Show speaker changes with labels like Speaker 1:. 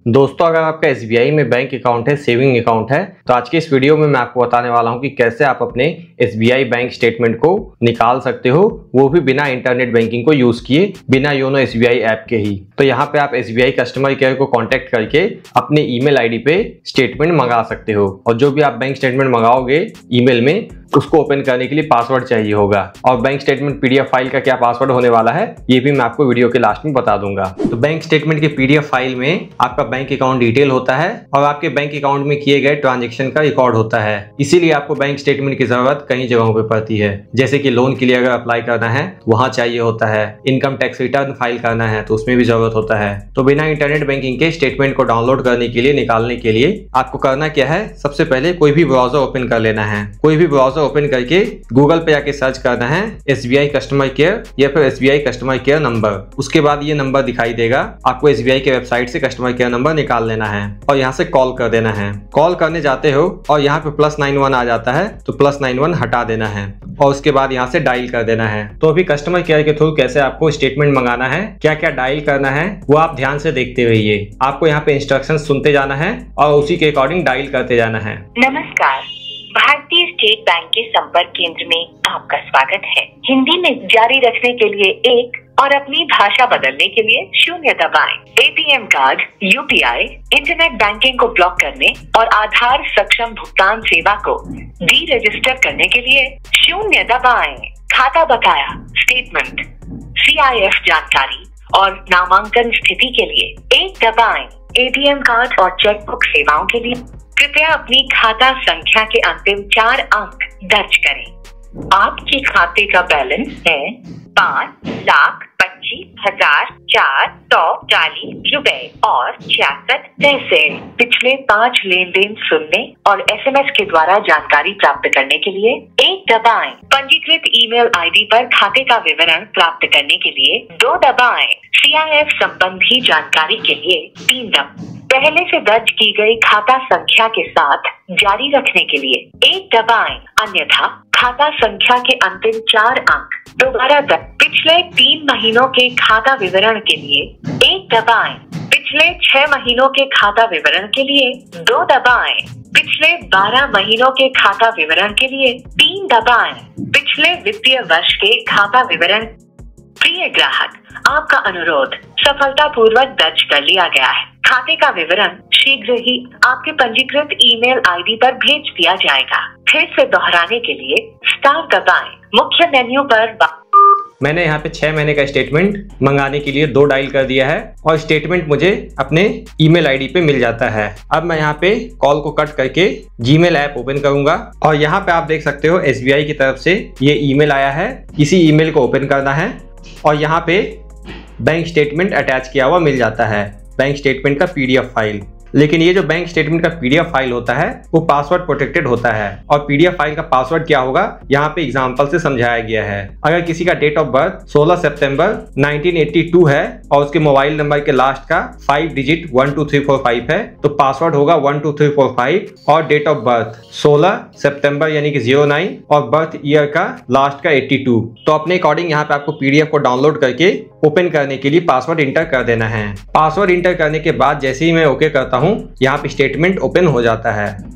Speaker 1: दोस्तों, अगर आपका एसबीआई में बैंक अकाउंट है, सेविंग अकाउंट है, तो आज के इस वीडियो में मैं आपको बताने वाला हूं कि कैसे आप अपने एसबीआई बैंक स्टेटमेंट को निकाल सकते हो, वो भी बिना इंटरनेट बैंकिंग को यूज किए, बिना योनो एसबीआई ऐप के ही। तो यहाँ पे आप एसबीआई कस्टमर केयर को कांटेक्ट करके अपने ईमेल आईडी पे स्टेटमेंट मंगा सकते हो, और जो भी आप बैंक स्टेटमेंट मंगाओगे ईमेल में, उसको ओपन करने के लिए पासवर्ड चाहिए होगा। और बैंक स्टेटमेंट पीडीएफ फाइल का क्या पासवर्ड होने वाला है, ये भी मैं आपको वीडियो के लास्ट में बता दूंगा। तो बैंक स्टेटमेंट के पीडीएफ फाइल में आपका बैंक अकाउंट डिटेल होता है और आपके बैंक अकाउंट में किए गए ट्रांजैक्शन का रिकॉर्ड होता है। इसीलिए आपको बैंक स्टेटमेंट की जरूरत कई जगहों पे पड़ती है, जैसे कि लोन के लिए अगर अप्लाई करना है वहां चाहिए होता है, इनकम टैक्स रिटर्न फाइल करना है तो उसमें भी जरूरत होता है। तो बिना इंटरनेट बैंकिंग के स्टेटमेंट को डाउनलोड करने के लिए, निकालने के लिए आपको करना क्या है, सबसे पहले कोई भी ब्राउजर ओपन कर लेना है। कोई भी ब्राउजर ओपन करके गूगल पे जाके सर्च करना है एसबीआई कस्टमर केयर या फिर एसबीआई कस्टमर केयर नंबर। उसके बाद ये नंबर दिखाई देगा, आपको एसबीआई के वेबसाइट से कस्टमर केयर नंबर निकाल लेना है और यहाँ से कॉल कर देना है। कॉल करने जाते हो और यहाँ पे +91 आ जाता है तो +91 हटा देना है और उसके बाद यहाँ से डायल कर देना है। तो अभी कस्टमर केयर के थ्रू कैसे आपको स्टेटमेंट मंगाना है, क्या क्या डायल करना है, वो आप ध्यान से देखते रहिए। आपको यहाँ पे इंस्ट्रक्शन सुनते जाना है और उसी के अकॉर्डिंग डायल करते जाना है।
Speaker 2: नमस्कार, भारतीय स्टेट बैंक के संपर्क केंद्र में आपका स्वागत है। हिंदी में जारी रखने के लिए 1 और अपनी भाषा बदलने के लिए 0 दबाएं। ATM card, UPI, internet banking को ब्लॉक करने और आधार सक्षम भुगतान सेवा को डी रजिस्टर करने के लिए 0 दबाएं। खाता बकाया, स्टेटमेंट, सीआईएफ जानकारी और नामांकन स्थिति के लिए 1 दबाएं। एटीएम कार्ड और चेकबुक सेवाओं के लिए कृपया अपनी खाता संख्या के अंतिम 4 अंक दर्ज करें। आपके खाते का बैलेंस है 5,25,440 रुपए और 66 पैसे। पिछले 5 लेन देन सुनने और एसएमएस के द्वारा जानकारी प्राप्त करने के लिए 1 दबाएं। पंजीकृत ईमेल आईडी पर खाते का विवरण प्राप्त करने के लिए 2 दबाएं। सीआईएफ संबंधी जानकारी के लिए 3 दबाएं। पहले से दर्ज की गई खाता संख्या के साथ जारी रखने के लिए 1 दबाएं, अन्यथा खाता संख्या के अंतिम 4 अंक दोबारा दर्ज। पिछले 3 महीनों के खाता विवरण के लिए 1 दबाएं। पिछले 6 महीनों के खाता विवरण के लिए 2 दबाएं। पिछले 12 महीनों के खाता विवरण के लिए 3 दबाएं। पिछले वित्तीय वर्ष के खाता विवरण। प्रिय ग्राहक, आपका अनुरोध सफलतापूर्वक दर्ज कर लिया गया है। खाते का विवरण शीघ्र ही आपके पंजीकृत ईमेल आईडी पर भेज दिया जाएगा। फिर से दोहराने के लिए स्टार दबाएं। मुख्य मेन्यू पर
Speaker 1: मैंने यहाँ पे 6 महीने का स्टेटमेंट मंगाने के लिए 2 डायल कर दिया है और स्टेटमेंट मुझे अपने ईमेल आईडी पे मिल जाता है। अब मैं यहाँ पे कॉल को कट करके जीमेल ऐप ओपन करूंगा और यहाँ पे आप देख सकते हो एसबीआई की तरफ से ये ईमेल आया है। इसी ईमेल को ओपन करना है और यहाँ पे बैंक स्टेटमेंट अटैच किया हुआ मिल जाता है, बैंक स्टेटमेंट का पीडीएफ फाइल। लेकिन ये जो बैंक स्टेटमेंट का पीडीएफ फाइल होता है वो पासवर्ड प्रोटेक्टेड होता है और पीडीएफ फाइल का पासवर्ड क्या होगा यहाँ पे एग्जांपल से समझाया गया है। अगर किसी का डेट ऑफ बर्थ 16 सितंबर 1982 है और उसके मोबाइल नंबर के लास्ट का 5 डिजिट 12345 है तो पासवर्ड होगा 12345 और डेट ऑफ बर्थ 16 सितंबर यानी कि 09 और बर्थ ईयर का लास्ट का 82। तो अपने अकॉर्डिंग यहाँ पे आपको पीडीएफ को डाउनलोड करके ओपन करने के लिए पासवर्ड इंटर कर देना है। पासवर्ड इंटर करने के बाद जैसे ही मैं ओके करता हूँ, यहाँ पे स्टेटमेंट ओपन हो जाता है।